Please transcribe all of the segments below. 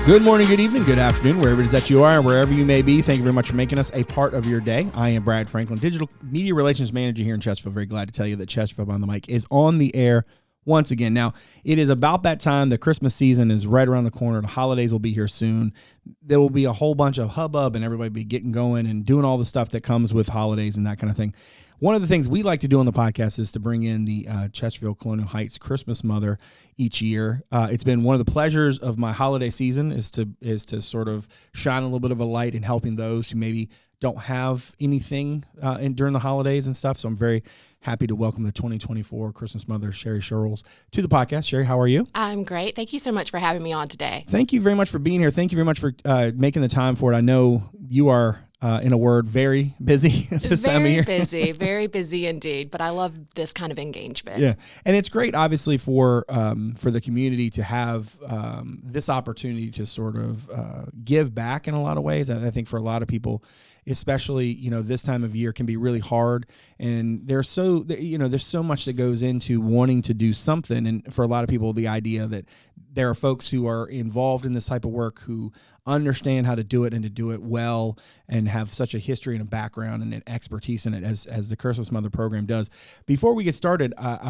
Good morning, good evening, good afternoon, wherever it is that you are and wherever you may be. Thank you very much for making us a part of your day. I am Brad Franklin, Digital Media Relations Manager here in Chesterfield. Very glad to tell you that Chesterfield Behind the Mic is on the air once again. Now, it is about that time. The Christmas season is right around the corner. The holidays will be here soon. There will be a whole bunch of hubbub and everybody be getting going and doing all the stuff that comes with holidays and that kind of thing. One of the things we like to do on the podcast is to bring in the Chesterfield-Colonial Heights Christmas Mother each year. It's been one of the pleasures of my holiday season is to sort of shine a little bit of a light in helping those who maybe don't have anything during the holidays and stuff. So I'm very happy to welcome the 2024 Christmas Mother, Cheri Searles, to the podcast. Cheri, how are you? I'm great. Thank you so much for having me on today. Thank you very much for being here. Thank you very much for making the time for it. I know you are, in a word, very busy this time of year. Very busy indeed. But I love this kind of engagement. Yeah, and it's great, obviously, for the community to have this opportunity to sort of give back in a lot of ways. I think for a lot of people, especially this time of year, can be really hard, and there's so much that goes into wanting to do something. And for a lot of people, the idea that there are folks who are involved in this type of work who understand how to do it and to do it well and have such a history and a background and an expertise in it as the Christmas Mother program does. Before we get started, I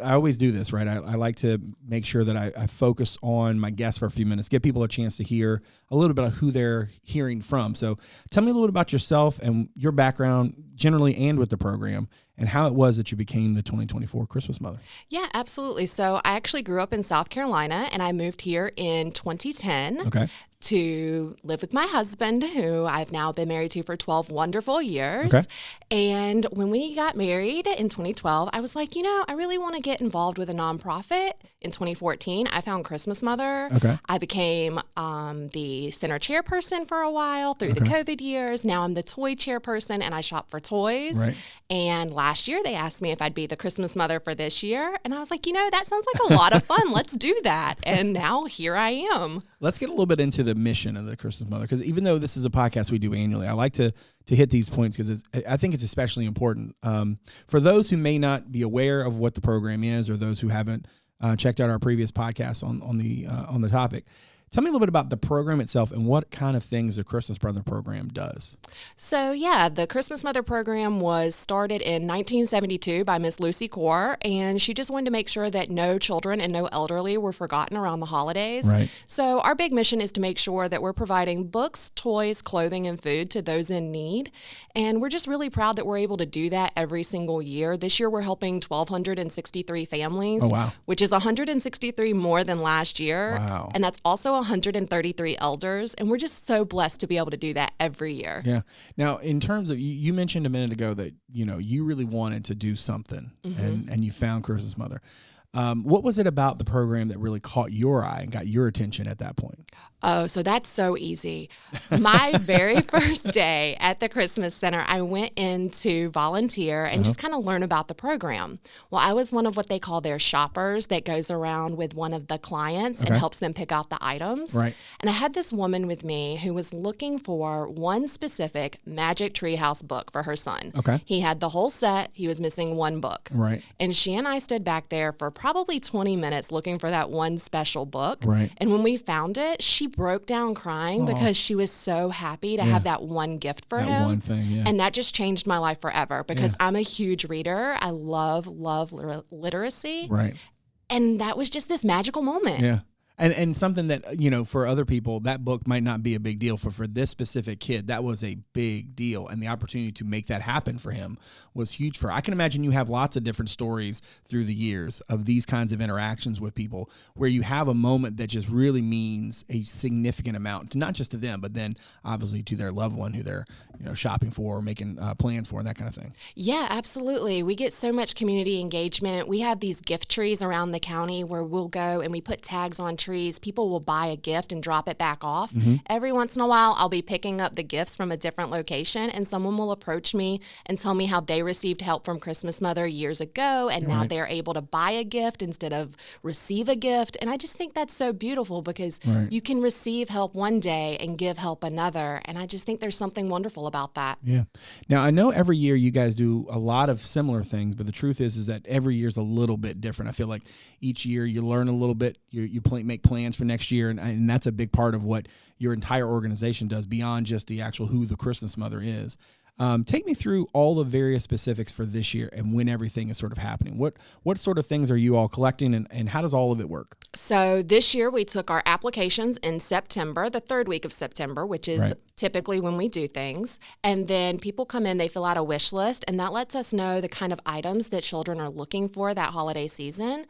always do this, right? I like to make sure that I focus on my guests for a few minutes, give people a chance to hear a little bit of who they're hearing from. So tell me a little bit about yourself and your background generally and with the program, and how it was that you became the 2024 Christmas Mother. Yeah, absolutely. So I actually grew up in South Carolina, and I moved here in 2010 to live with my husband, who I've now been married to for 12 wonderful years. Okay. And when we got married in 2012, I was like, I really want to get involved with a nonprofit. In 2014, I found Christmas Mother. Okay. I became the center chairperson for a while through the COVID years. Now I'm the toy chairperson, and I shop for toys. Right. And last year, they asked me if I'd be the Christmas Mother for this year. And I was like, that sounds like a lot of fun. Let's do that. And now here I am. Let's get a little bit into the mission of the Christmas Mother, because even though this is a podcast we do annually, I like to hit these points because I think it's especially important. For those who may not be aware of what the program is, or those who haven't checked out our previous podcasts on the topic, tell me a little bit about the program itself and what kind of things the Christmas Mother program does. So, the Christmas Mother program was started in 1972 by Miss Lucy Core, and she just wanted to make sure that no children and no elderly were forgotten around the holidays. Right. So our big mission is to make sure that we're providing books, toys, clothing, and food to those in need. And we're just really proud that we're able to do that every single year. This year we're helping 1,263 families, which is 163 more than last year. Wow. And that's also 133 elders, and we're just so blessed to be able to do that every year. Yeah. Now, in terms of, you mentioned a minute ago that, you really wanted to do something, and you found Christmas Mother. What was it about the program that really caught your eye and got your attention at that point? Oh, so that's so easy. My very first day at the Christmas Center, I went in to volunteer and just kind of learn about the program. Well, I was one of what they call their shoppers that goes around with one of the clients and helps them pick out the items. Right. And I had this woman with me who was looking for one specific Magic Treehouse book for her son. Okay. He had the whole set. He was missing one book. Right. And she and I stood back there for probably 20 minutes looking for that one special book. Right. And when we found it, she broke down crying because she was so happy to have that one gift for him. That one thing, And that just changed my life forever, because I'm a huge reader. I love literacy. Right. And that was just this magical moment. Yeah. And something that, for other people, that book might not be a big deal. For this specific kid, that was a big deal. And the opportunity to make that happen for him was huge for her. I can imagine you have lots of different stories through the years of these kinds of interactions with people where you have a moment that just really means a significant amount, not just to them, but then obviously to their loved one who they're shopping for, making plans for, and that kind of thing. Yeah, absolutely. We get so much community engagement. We have these gift trees around the county where we'll go and we put tags on trees. People will buy a gift and drop it back off. Every once in a while, I'll be picking up the gifts from a different location, and someone will approach me and tell me how they received help from Christmas Mother years ago, and now they're able to buy a gift instead of receive a gift. And I just think that's so beautiful, because you can receive help one day and give help another. And I just think there's something wonderful about that. Yeah. Now, I know every year you guys do a lot of similar things, but the truth is that every year is a little bit different. I feel like each year you learn a little bit, you make make plans for next year, and that's a big part of what your entire organization does beyond just the actual who the Christmas mother is. Take me through all the various specifics for this year and when everything is sort of happening. What sort of things are you all collecting, and how does all of it work? So this year we took our applications in September, the third week of September, which is typically when we do things. And then people come in, they fill out a wish list, and that lets us know the kind of items that children are looking for that holiday season.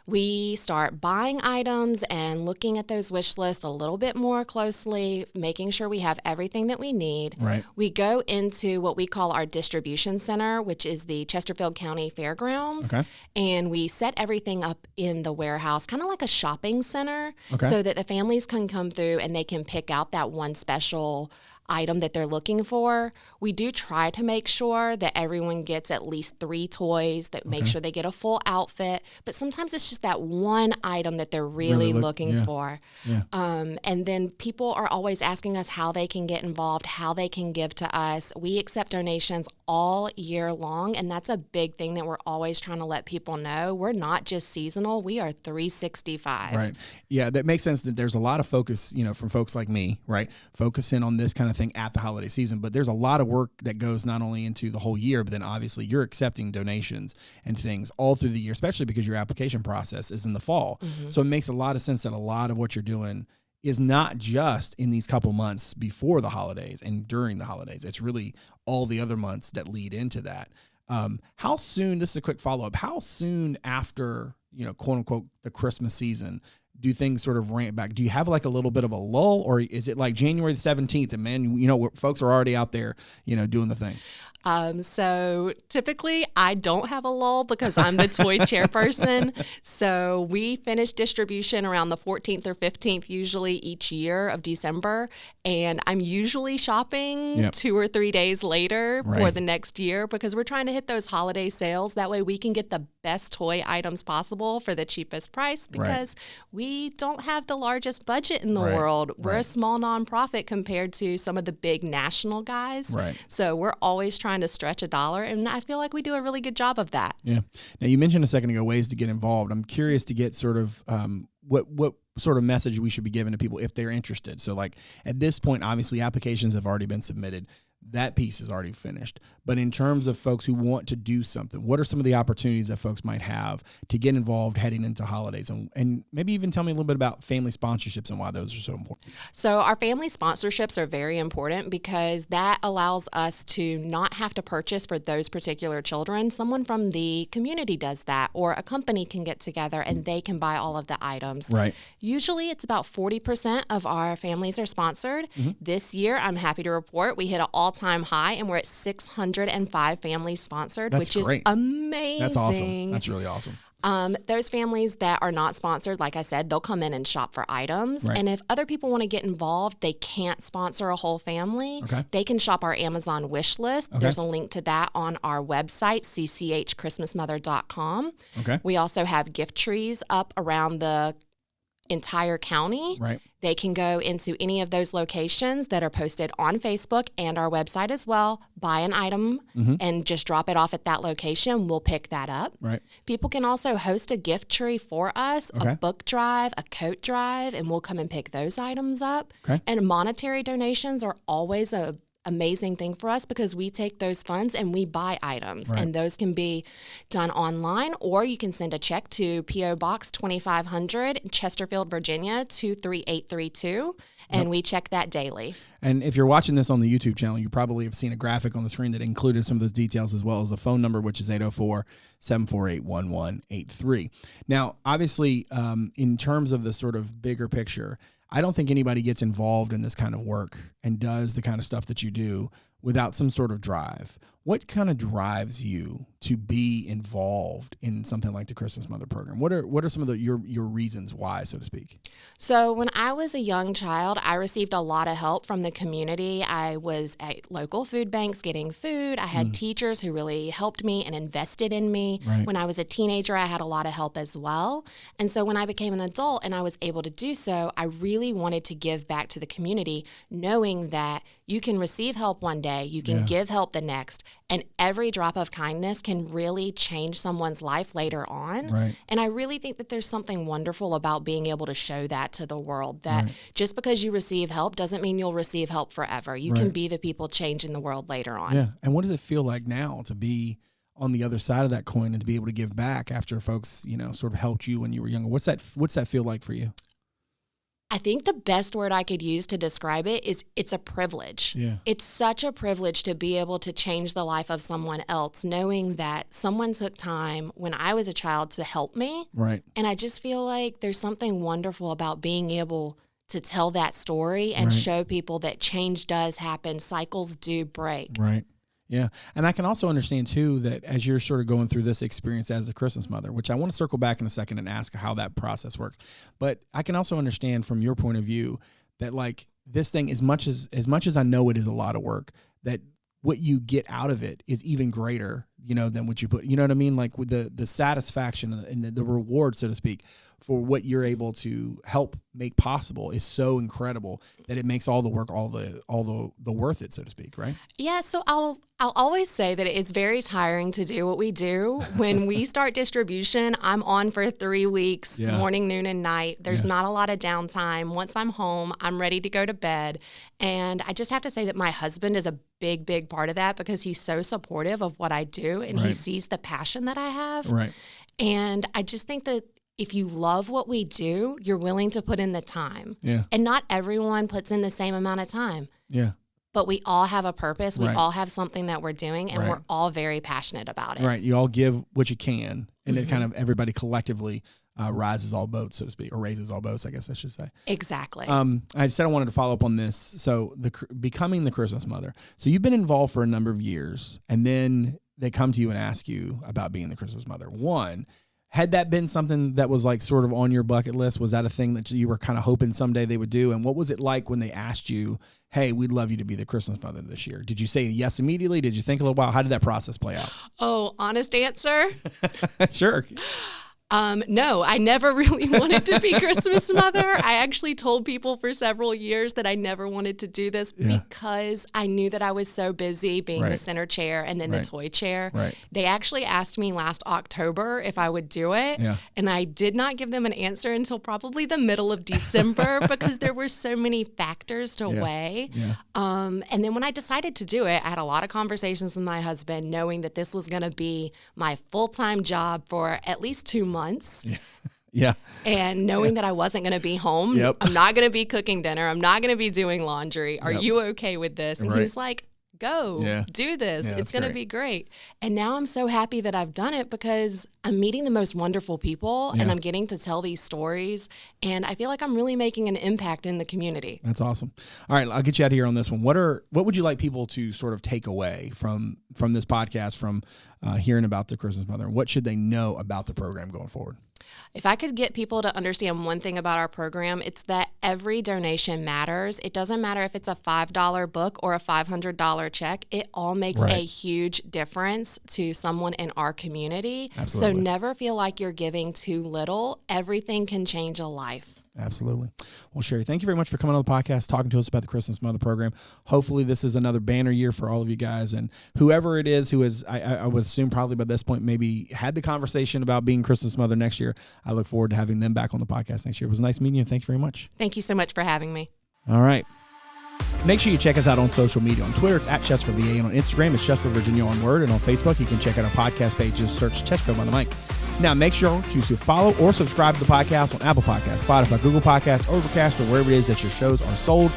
We start buying items and looking at those wish lists a little bit more closely, making sure we have everything that we need. Right. We go into what we call our distribution center, which is the Chesterfield County Fairgrounds. Okay. And we set everything up in the warehouse, kind of like a shopping center, Okay. so that the families can come through and they can pick out that one special item that they're looking for. We do try to make sure that everyone gets at least 3 toys, that make sure they get a full outfit, but sometimes it's just that one item that they're really looking for. Yeah. And then people are always asking us how they can get involved, how they can give to us. We accept donations all year long, and that's a big thing that we're always trying to let people know. We're not just seasonal, we are 365. Right. Yeah, that makes sense that there's a lot of focus, from folks like me, right? Focusing on this kind of thing at the holiday season, but there's a lot of work that goes not only into the whole year, but then obviously you're accepting donations and things all through the year, especially because your application process is in the fall. So it makes a lot of sense that a lot of what you're doing is not just in these couple months before the holidays and during the holidays. It's really all the other months that lead into that. How soon, this is a quick follow-up, how soon after, quote unquote, the Christmas season do things sort of ramp back? Do you have like a little bit of a lull, or is it like January the 17th and man, folks are already out there, doing the thing? So typically I don't have a lull because I'm the toy chairperson. So we finish distribution around the 14th or 15th, usually each year of December. And I'm usually shopping 2 or 3 days later for the next year, because we're trying to hit those holiday sales. That way we can get the best toy items possible for the cheapest price, because we don't have the largest budget in the world. We're a small nonprofit compared to some of the big national guys. So we're always trying to stretch $1, and I feel like we do a really good job of that. Yeah. Now, you mentioned a second ago ways to get involved. I'm curious to get sort of what sort of message we should be giving to people if they're interested. So like at this point, obviously applications have already been submitted. That piece is already finished. But in terms of folks who want to do something, what are some of the opportunities that folks might have to get involved heading into holidays? And maybe even tell me a little bit about family sponsorships and why those are so important. So our family sponsorships are very important because that allows us to not have to purchase for those particular children. Someone from the community does that, or a company can get together and they can buy all of the items. Right. Usually it's about 40% of our families are sponsored. This year, I'm happy to report we hit an all-time high, and we're at 605 families sponsored, That's which great. is amazing. That's awesome. That's really awesome. Those families that are not sponsored, like I said, they'll come in and shop for items. Right. And if other people want to get involved, they can't sponsor a whole family. They can shop our Amazon wish list. There's a link to that on our website, cchchristmasmother.com. We also have gift trees up around the entire county. They can go into any of those locations that are posted on Facebook and our website as well, buy an item and just drop it off at that location. We'll pick that up. People can also host a gift tree for us, a book drive, a coat drive, and we'll come and pick those items up. And monetary donations are always a amazing thing for us because we take those funds and we buy items, and those can be done online, or you can send a check to P.O. Box 2500 Chesterfield, Virginia 23832, and we check that daily. And if you're watching this on the YouTube channel, you probably have seen a graphic on the screen that included some of those details, as well as a phone number, which is 804-748-1183. Now, obviously, in terms of the sort of bigger picture, I don't think anybody gets involved in this kind of work and does the kind of stuff that you do without some sort of drive. What kind of drives you to be involved in something like the Christmas Mother program? What are some of your reasons why, so to speak? So when I was a young child, I received a lot of help from the community. I was at local food banks getting food. I had teachers who really helped me and invested in me. When I was a teenager, I had a lot of help as well. And so when I became an adult and I was able to do so, I really wanted to give back to the community, knowing that you can receive help one day, you can give help the next. And every drop of kindness can really change someone's life later on. Right. And I really think that there's something wonderful about being able to show that to the world, that just because you receive help doesn't mean you'll receive help forever. You can be the people changing the world later on. Yeah. And what does it feel like now to be on the other side of that coin and to be able to give back after folks, sort of helped you when you were younger? What's that feel like for you? I think the best word I could use to describe it is it's a privilege. Yeah. It's such a privilege to be able to change the life of someone else, knowing that someone took time when I was a child to help me. Right. And I just feel like there's something wonderful about being able to tell that story and show people that change does happen. Cycles do break. Right. Yeah. And I can also understand, too, that as you're sort of going through this experience as a Christmas mother, which I want to circle back in a second and ask how that process works. But I can also understand from your point of view that, like, this thing, as much as I know it is a lot of work, that what you get out of it is even greater, than what you put, you know what I mean? Like with the satisfaction and the reward, so to speak, for what you're able to help make possible is so incredible that it makes all the work, all the worth it, so to speak, right? Yeah, so I'll always say that it's very tiring to do what we do. When we start distribution, I'm on for 3 weeks, morning, noon, and night. There's not a lot of downtime. Once I'm home, I'm ready to go to bed. And I just have to say that my husband is a big, big part of that because he's so supportive of what I do and he sees the passion that I have. Right. And I just think that if you love what we do, you're willing to put in the time. Yeah. And not everyone puts in the same amount of time. Yeah. But we all have a purpose. We all have something that we're doing, and we're all very passionate about it. Right. You all give what you can, and it kind of everybody collectively rises all boats, so to speak, or raises all boats, I guess I should say. Exactly. I said I wanted to follow up on this. So becoming the Christmas mother. So you've been involved for a number of years, and then they come to you and ask you about being the Christmas mother. One, had that been something that was like sort of on your bucket list? Was that a thing that you were kind of hoping someday they would do? And what was it like when they asked you, hey, we'd love you to be the Christmas mother this year? Did you say yes immediately? Did you think a little while? How did that process play out? Oh, honest answer? Sure. No, I never really wanted to be Christmas mother. I actually told people for several years that I never wanted to do this because I knew that I was so busy being the center chair and then the toy chair. Right. They actually asked me last October if I would do it. Yeah. And I did not give them an answer until probably the middle of December because there were so many factors to weigh. Yeah. And then when I decided to do it, I had a lot of conversations with my husband knowing that this was going to be my full-time job for at least 2 months. Yeah. And knowing that I wasn't going to be home, I'm not going to be cooking dinner. I'm not going to be doing laundry. Are you okay with this? And he's like, go, do this. It's going to be great. And now I'm so happy that I've done it because I'm meeting the most wonderful people and I'm getting to tell these stories. And I feel like I'm really making an impact in the community. That's awesome. All right, I'll get you out of here on this one. What would you like people to sort of take away from this podcast, from hearing about the Christmas Mother? What should they know about the program going forward? If I could get people to understand one thing about our program, it's that every donation matters. It doesn't matter if it's a $5 book or a $500 check. It all makes a huge difference to someone in our community. Absolutely. So never feel like you're giving too little. Everything can change a life. Absolutely. Well, Cheri, thank you very much for coming on the podcast, talking to us about the Christmas Mother program. Hopefully this is another banner year for all of you guys, and whoever it is who is, I would assume probably by this point, maybe had the conversation about being Christmas Mother next year. I look forward to having them back on the podcast next year. It was nice meeting you. Thanks very much. Thank you so much for having me. All right. Make sure you check us out on social media. On Twitter, it's at Chesterfield BA, and on Instagram, it's Chesterfield Virginia on Word, and on Facebook, you can check out our podcast page. Just search Chesterfield Behind the Mic. Now, make sure to follow or subscribe to the podcast on Apple Podcasts, Spotify, Google Podcasts, Overcast, or wherever it is that your shows are sold.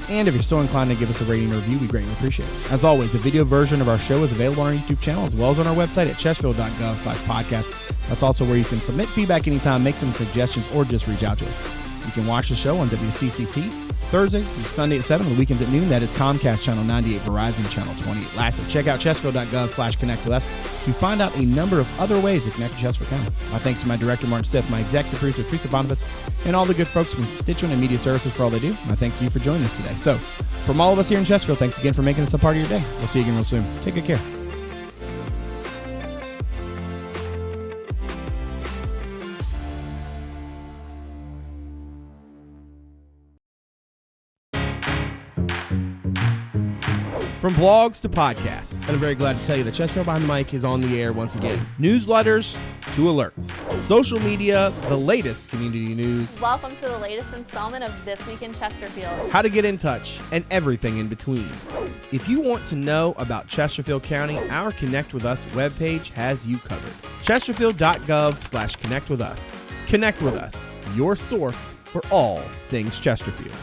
And if you're so inclined to give us a rating or review, we greatly appreciate it. As always, a video version of our show is available on our YouTube channel as well as on our website at chesterfield.gov/podcast. That's also where you can submit feedback anytime, make some suggestions, or just reach out to us. You can watch the show on WCCT Thursday through Sunday at 7, on the weekends at noon. That is Comcast Channel 98, Verizon Channel 28. Lastly, check out chesterfield.gov/connect with us to find out a number of other ways to connect to Chesterfield County. My thanks to my director, Martin Stith, my executive producer, Teresa, Bonifas, and all the good folks from Constituent and Media Services for all they do. My thanks to you for joining us today. So, from all of us here in Chesterfield, thanks again for making us a part of your day. We'll see you again real soon. Take good care. From blogs to podcasts. And I'm very glad to tell you that Chesterfield Behind the Mic is on the air once again. Newsletters to alerts. Social media, the latest community news. Welcome to the latest installment of This Week in Chesterfield. How to get in touch, and everything in between. If you want to know about Chesterfield County, our Connect With Us webpage has you covered. Chesterfield.gov/connect with us. Connect with us, your source for all things Chesterfield.